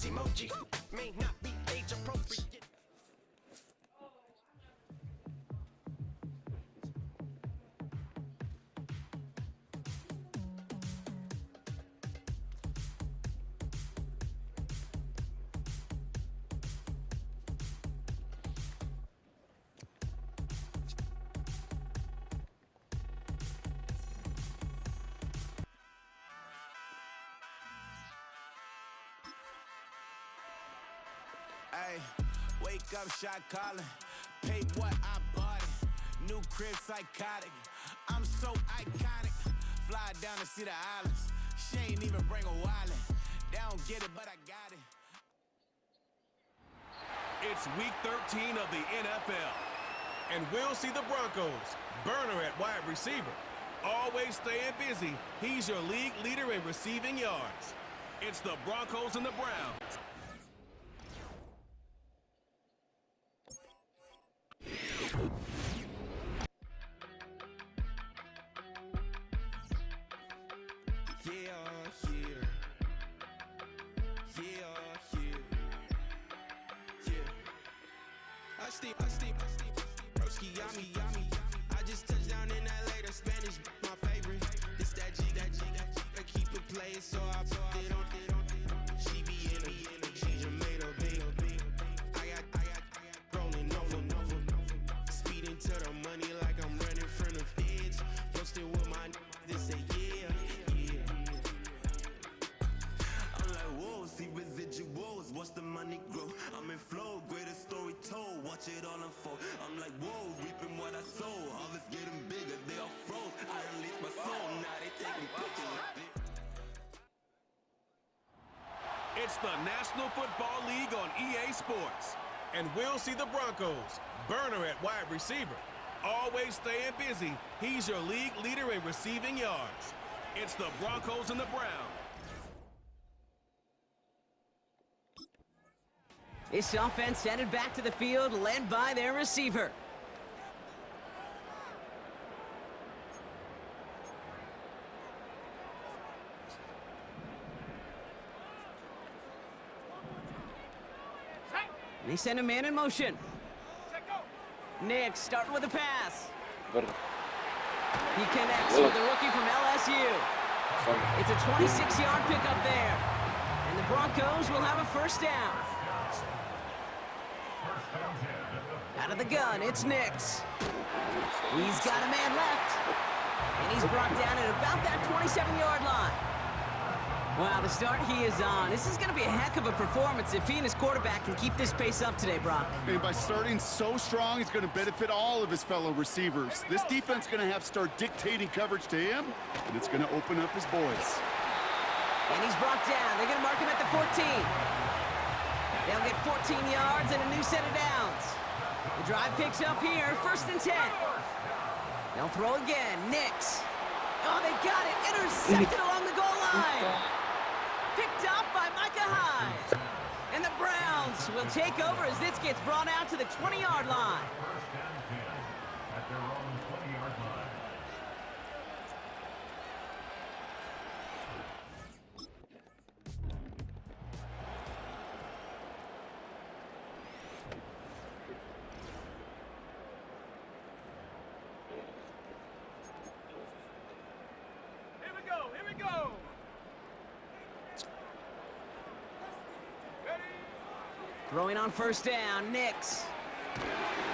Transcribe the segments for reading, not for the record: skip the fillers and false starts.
emoji may not be age appropriate. Ay, wake up, shot calling. Pay what I bought it. New crib psychotic. I'm so iconic. Fly down to see the islands. She ain't even bring a wallet. They don't get it, but I got it. It's week 13 of the NFL. And we'll see the Broncos. Burner at wide receiver. Always staying busy. He's your league leader in receiving yards. It's the Broncos and the Browns. Broski, yummy. I just touched down in LA, the Spanish, my favorite. This that G, I keep it playing, so I put it on. She be in a, she just made a big. I got rolling over. Speeding to the money like I'm running from the feds. Posted with my they say yeah. I'm like, whoa, see residuals, watch the money grow. I'm in flow, greatest story told, watch it all unfold. I'm like, whoa, reaping what I sow. Harvest getting bigger, they all froze. I unleashed my soul, now they taking pictures of it. It's the National Football League on EA Sports. And we'll see the Broncos. Burner at wide receiver. Always staying busy. He's your league leader in receiving yards. It's the Broncos and the Browns. This offense headed back to the field, led by their receiver. And they send a man in motion. Nick starting with a pass. He connects with the rookie from LSU. It's a 26-yard pickup there. And the Broncos will have a first down. Out of the gun, it's Nix. He's got a man left. And he's brought down at about that 27-yard line. Wow, the start he is on. This is going to be a heck of a performance if he and his quarterback can keep this pace up today, Brock. And by starting so strong, he's going to benefit all of his fellow receivers. This defense is going to have to start dictating coverage to him, and it's going to open up his boys. And he's brought down. They're going to mark him at the 14. They'll get 14 yards and a new set of downs. The drive picks up here, 1st and 10. They'll throw again. Nix. Oh, they got it. Intercepted along the goal line. Picked up by Micah Hyde. And the Browns will take over as this gets brought out to the 20-yard line. Throwing on 1st down, Nix.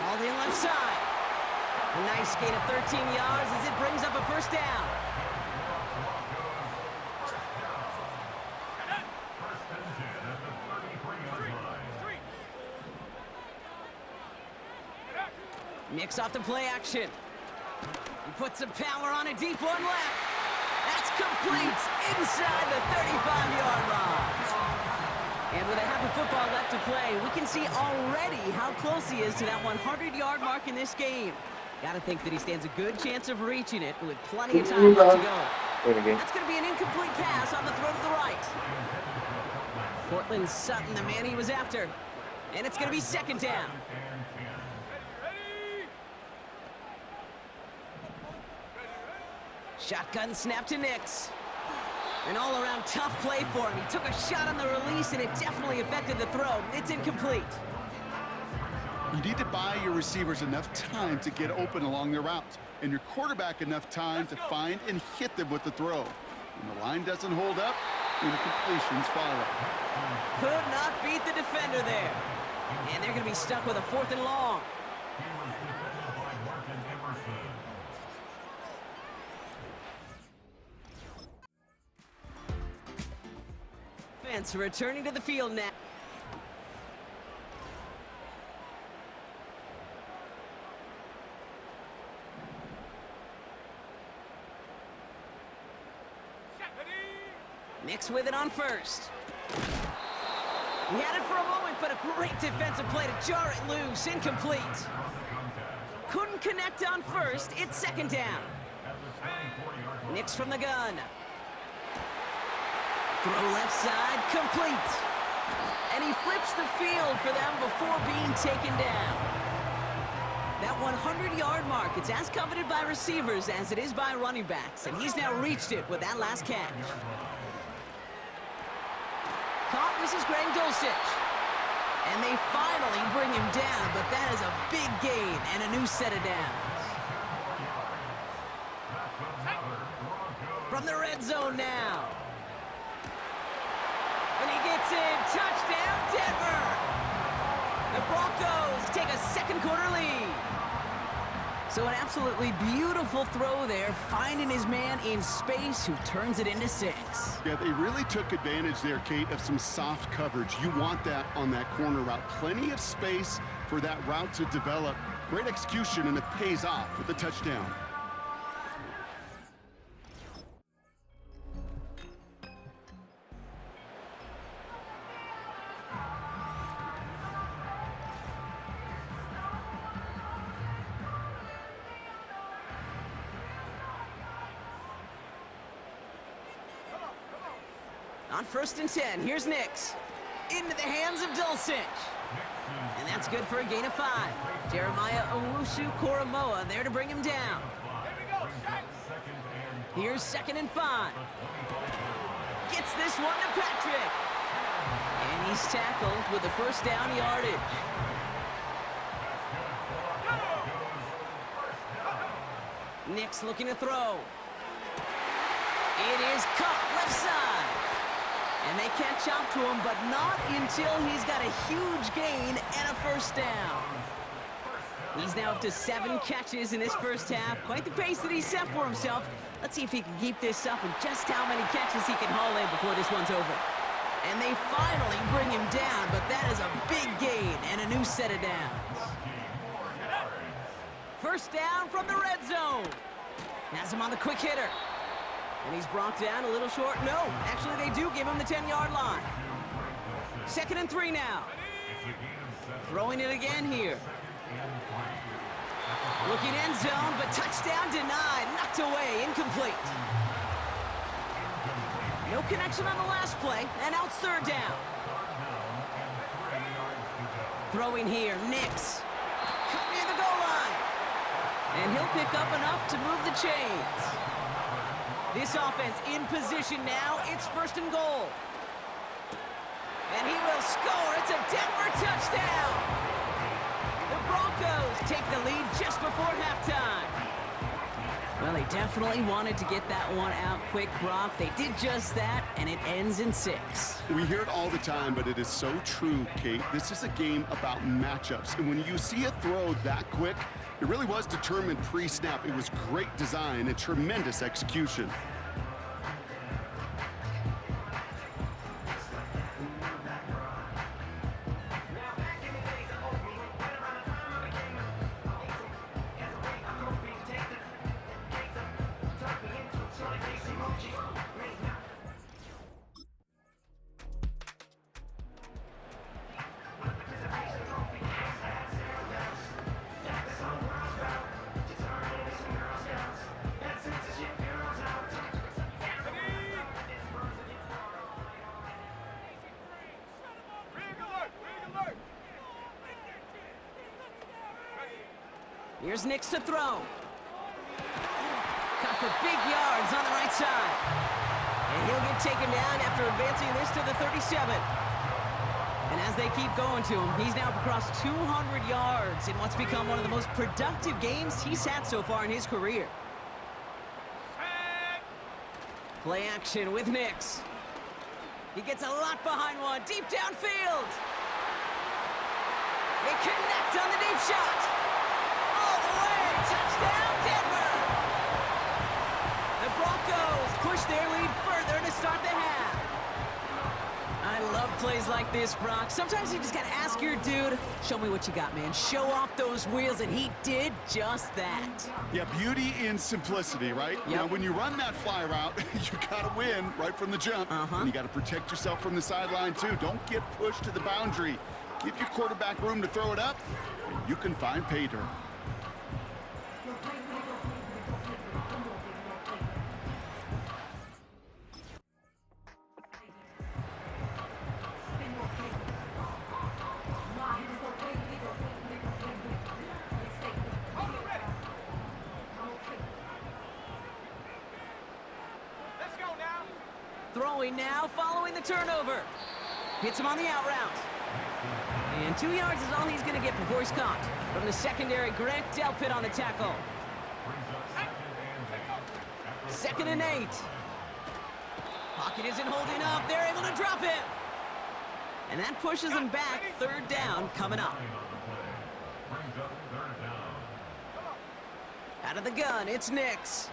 All the left side. A nice gain of 13 yards as it brings up a 1st down. Nix off the play action. He puts some power on a deep one left. That's complete inside the 35-yard line. And with a half of football left to play, we can see already how close he is to that 100-yard mark in this game. Got to think that he stands a good chance of reaching it with plenty of time left to go. That's going to be an incomplete pass on the throw to the right. Cortland Sutton, the man he was after. And it's going to be 2nd down. Shotgun snap to Nix. An all-around tough play for him. He took a shot on the release, and it definitely affected the throw. It's incomplete. You need to buy your receivers enough time to get open along their routes, and your quarterback enough time to find and hit them with the throw. When the line doesn't hold up, incompletions follow. Could not beat the defender there. And they're going to be stuck with a 4th and long. Offense returning to the field now. Nix with it on first. He had it for a moment, but a great defensive play to jar it loose. Incomplete. Couldn't connect on first. It's 2nd down. Nix from the gun. Throw left side, complete. And he flips the field for them before being taken down. That 100-yard mark, it's as coveted by receivers as it is by running backs, and he's now reached it with that last catch. Caught, this is Greg Dulcich. And they finally bring him down, but that is a big gain and a new set of downs. From the red zone now. And he gets in, touchdown Denver! The Broncos take a 2nd quarter lead. So an absolutely beautiful throw there, finding his man in space who turns it into 6. Yeah, they really took advantage there, Kate, of some soft coverage. You want that on that corner route. Plenty of space for that route to develop. Great execution, and it pays off with the touchdown. On 1st and 10, here's Nix. Into the hands of Dulcich. And that's good for a gain of 5. Jeremiah Owusu-Koramoah there to bring him down. Here's 2nd and 5. Gets this one to Patrick. And he's tackled with the 1st down yardage. Nix looking to throw. It is caught left side. And they can't chop to him, but not until he's got a huge gain and a 1st down. He's now up to 7 catches in this 1st half. Quite the pace that he set for himself. Let's see if he can keep this up and just how many catches he can haul in before this one's over. And they finally bring him down, but that is a big gain and a new set of downs. 1st down from the red zone. Has him on the quick hitter. And he's brought down a little short. No, actually they do give him the 10-yard line. 2nd and 3 now. Throwing it again here. Looking end zone, but touchdown denied. Knocked away, incomplete. No connection on the last play, and now it's 3rd down. Throwing here, Nix. Cut near the goal line. And he'll pick up enough to move the chains. This offense in position now. It's 1st and goal. And he will score. It's a Denver touchdown. The Broncos take the lead just before halftime. Well, they definitely wanted to get that one out quick, Brock. They did just that, and it ends in 6. We hear it all the time, but it is so true, Kate. This is a game about matchups. And when you see a throw that quick, it really was determined pre-snap. It was great design and tremendous execution. Here's Nix to throw. Cut for big yards on the right side. And he'll get taken down after advancing this to the 37. And as they keep going to him, he's now across 200 yards in what's become one of the most productive games he's had so far in his career. Play action with Nix. He gets a lot behind one, deep downfield. They connect on the deep shot. All the way, touchdown Denver. The Broncos push their lead further to start the half. I love plays like this, Brock. Sometimes you just gotta ask your dude, show me what you got, man. Show off those wheels, and he did just that. Yeah, beauty in simplicity, right? You know, when you run that fly route, you gotta win right from the jump. And you gotta protect yourself from the sideline, too. Don't get pushed to the boundary. Give your quarterback room to throw it up, and you can find pay dirt. Throwing now, following the turnover. Hits him on the out route. And 2 yards is all he's going to get before he's caught. From the secondary, Grant Delpit on the tackle. 2nd and 8. Pocket isn't holding up. They're able to drop it. And that pushes them back. 3rd down coming up. Out of the gun, it's Nix.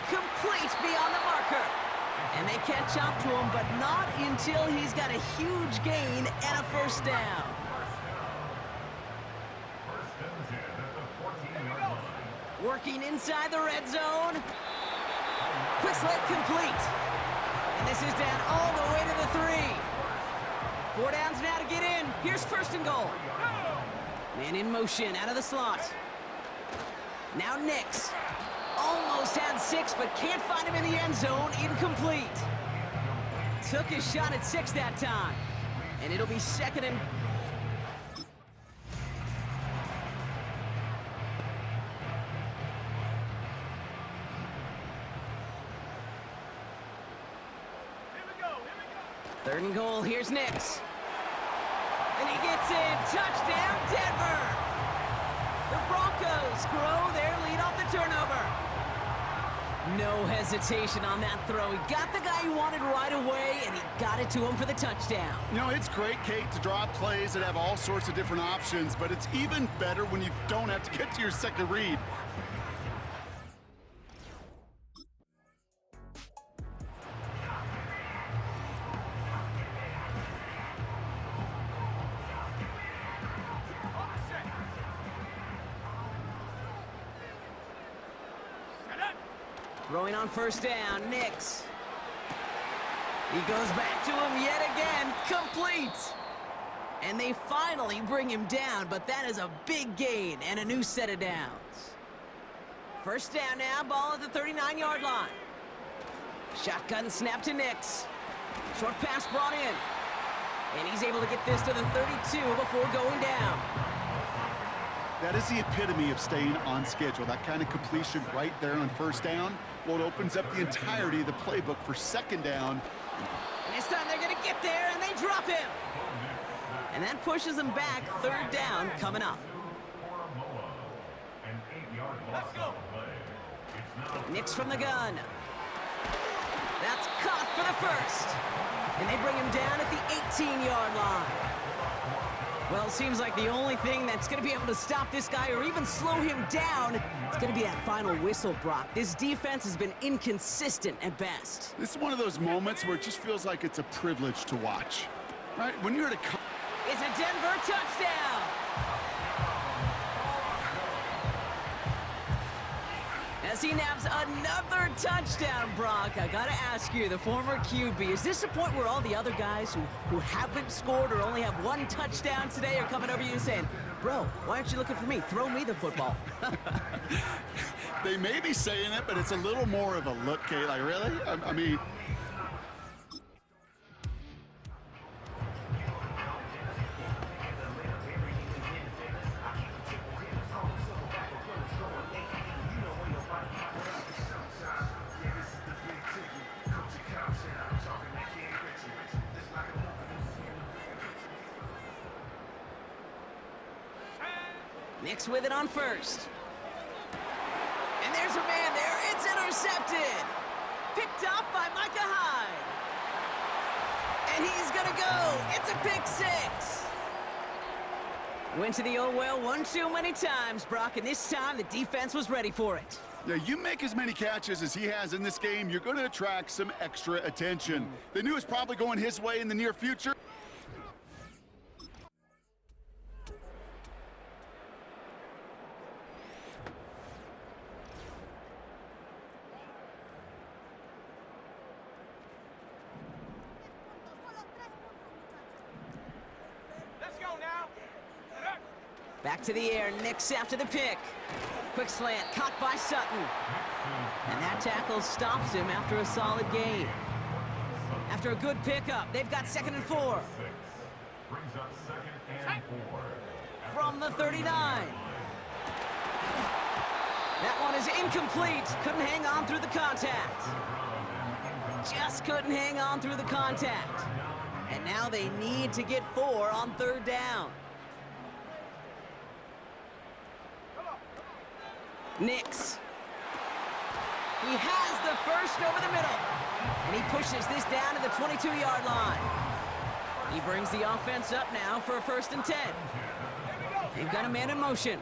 Complete beyond the marker. And they catch up to him, but not until he's got a huge gain and a 1st down. Working inside the red zone. Quick slant complete. And this is down all the way to the 3. 4 downs now to get in. Here's 1st and goal. Man in motion out of the slot. Now Nix. Almost had 6, but can't find him in the end zone. Incomplete. Took his shot at 6 that time. And it'll be 2nd and... Third and goal, here's Nix. And he gets in, touchdown Denver! The Broncos grow their lead off the turnover. No hesitation on that throw. He got the guy he wanted right away, and he got it to him for the touchdown. You know, it's great, Kate, to draw plays that have all sorts of different options, but it's even better when you don't have to get to your second read. Throwing on 1st down, Nix. He goes back to him yet again, complete. And they finally bring him down, but that is a big gain and a new set of downs. 1st down now, ball at the 39-yard line. Shotgun snap to Nix. Short pass brought in. And he's able to get this to the 32 before going down. That is the epitome of staying on schedule. That kind of completion right there on 1st down. Well, it opens up the entirety of the playbook for 2nd down. And this time they're going to get there, and they drop him. And that pushes them back. 3rd down coming up. Let's go. Nix from the gun. That's caught for the 1st. And they bring him down at the 18-yard line. Well, it seems like the only thing that's going to be able to stop this guy or even slow him down is going to be that final whistle, Brock. This defense has been inconsistent at best. This is one of those moments where it just feels like it's a privilege to watch. Right? When you're at a... It's a Denver touchdown! As he naps another touchdown, Brock, I gotta ask you, the former QB, is this the point where all the other guys who haven't scored or only have 1 touchdown today are coming over you and saying, bro, why aren't you looking for me? Throw me the football. They may be saying it, but it's a little more of a look, Kate. Like, really? I mean... Nix with it on first. And there's a man there. It's intercepted. Picked off by Micah Hyde. And he's going to go. It's a pick six. Went to the oh well one too many times, Brock, and this time the defense was ready for it. Yeah, you make as many catches as he has in this game, you're going to attract some extra attention. They knew it was probably going his way in the near future. Back to the air, Nix after the pick. Quick slant, caught by Sutton. And that tackle stops him after a solid gain. After a good pickup, they've got 2nd and 4. Brings up 2nd and 4. From the 39. That one is incomplete. Couldn't hang on through the contact. Just couldn't hang on through the contact. And now they need to get 4 on 3rd down. Nix. He has the first over the middle. And he pushes this down to the 22-yard line. He brings the offense up now for a 1st and 10. They've got a man in motion.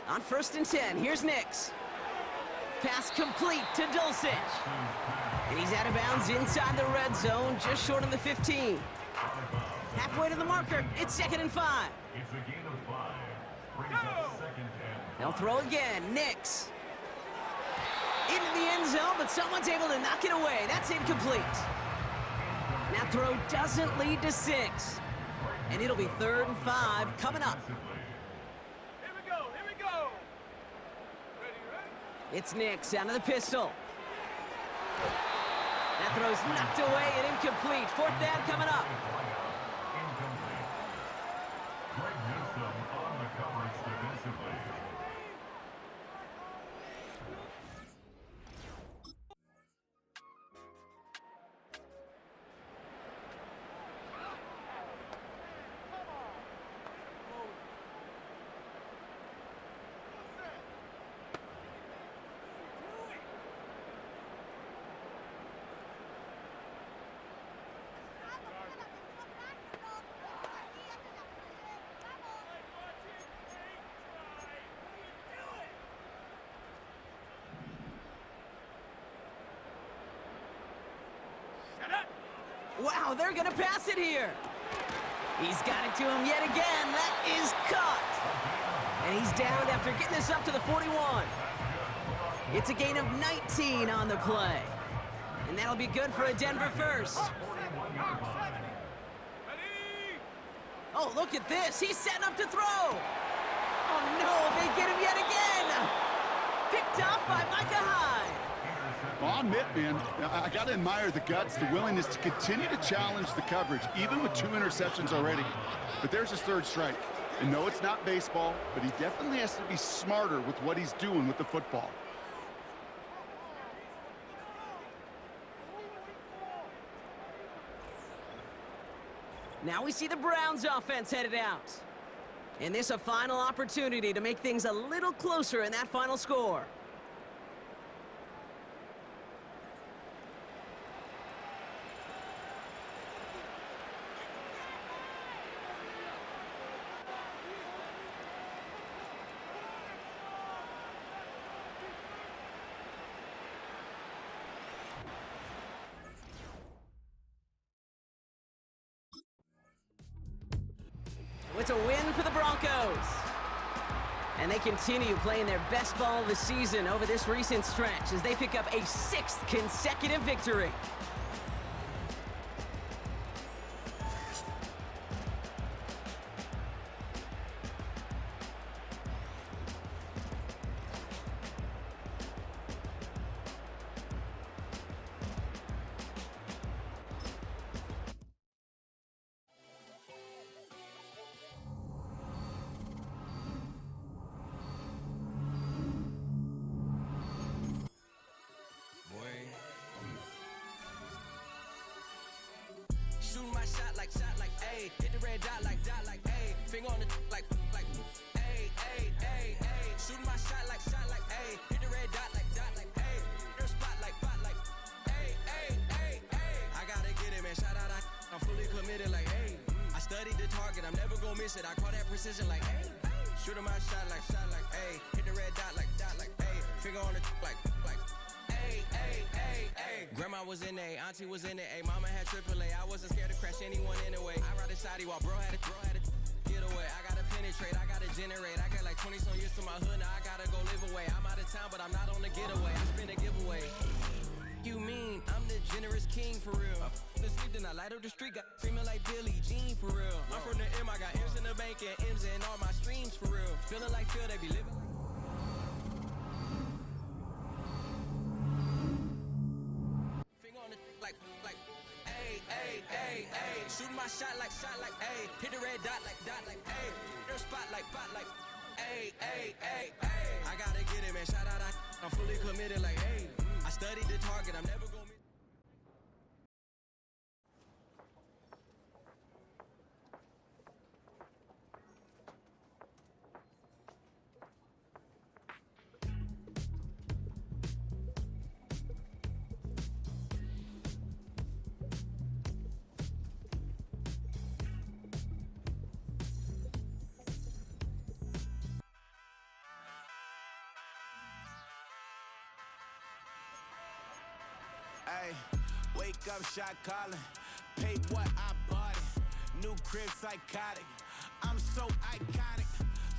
On 1st and 10, here's Nix. Pass complete to Dulcich. And he's out of bounds inside the red zone, just short of the 15. Halfway to the marker, it's 2nd and 5. It's a gain of 5. Brings up 2nd and They'll throw again, Nix. Into the end zone, but someone's able to knock it away. That's incomplete. That throw doesn't lead to 6. And it'll be 3rd and 5 coming up. Here we go. It's Nix out of the pistol. That throw's knocked away and incomplete. 4th down coming up. incomplete. Greg Newsome on the coverage defensively. Wow, they're gonna pass it here. He's got it to him yet again. That is caught. And he's down after getting this up to the 41. It's a gain of 19 on the play. And that'll be good for a Denver first. Oh, look at this. He's setting up to throw. Oh, no, they get him yet again. Picked off by Micah Hyde. Well, I'll admit, man, I got to admire the guts, the willingness to continue to challenge the coverage, even with 2 interceptions already. But there's his 3rd strike. And no, it's not baseball, but he definitely has to be smarter with what he's doing with the football. Now we see the Browns offense headed out. And this a final opportunity to make things a little closer in that final score. It's a win for the Broncos. And they continue playing their best ball of the season over this recent stretch as they pick up a 6th consecutive victory. Shooting my shot like, ayy. Hit the red dot like, ayy. Finger on the like, ayy, ayy, ayy, ayy. Shooting my shot like, ayy. Hit the red dot like, ayy. Her spot like, ayy, ayy, ayy, ayy. I gotta get it, man. Shout out, I'm fully committed like, ayy. I studied the target, I'm never gonna miss it. I call that precision like, ayy. Shooting my shot like, ayy. Hit the red dot like, ayy. Finger on the like, ayy, ayy, ayy, ayy. Grandma was in A, auntie was in it, ayy. Mama had AAA, I wasn't scared to crash anyone anyway. I ride a shotty while bro had a get away. I gotta penetrate, I gotta generate. I got like 20 some years to my hood, now I gotta go live away. I'm out of town, but I'm not on the getaway. I spin a giveaway. You mean I'm the generous king for real? The sleep, then I light up the street, got screaming like Billie Jean for real. I'm from the M, I got M's in the bank and M's in all my streams for real. Feeling like Phil, they be living. Finger on the like, ayy, ayy, ayy, ayy. Shooting my shot like, ayy. Hit the red dot like, ayy. Their spot like, ayy, ayy, ayy, ayy. I gotta get it, man. Shout out, I'm fully committed like, ayy. I studied the target, I'm never gonna miss. Ay, wake up, shot calling. Paid what I bought it. New crib, psychotic. I'm so iconic.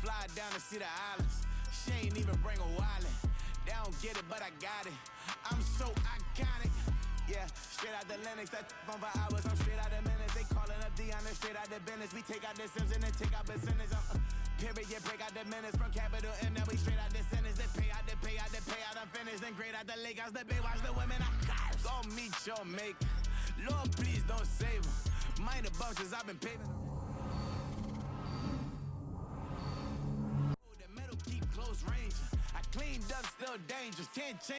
Fly down to see the islands. She ain't even bring a wallet. They don't get it, but I got it. I'm so iconic. Yeah, straight out the Lennox. That phone for hours. I'm straight out the minutes. They calling up Dion. Straight out the business. We take out the Sims and then take out percentage. Period, break out the minutes from capital M. Now we straight out the sentence. They pay out, they pay out, they pay out. I'm finished. Then grade out the lake house. The bay watch the women. I curse. Go meet your mate. Lord, please don't save them. Minor bumps as I've been paving. The metal keep close range. I cleaned up, still dangerous. Can't change.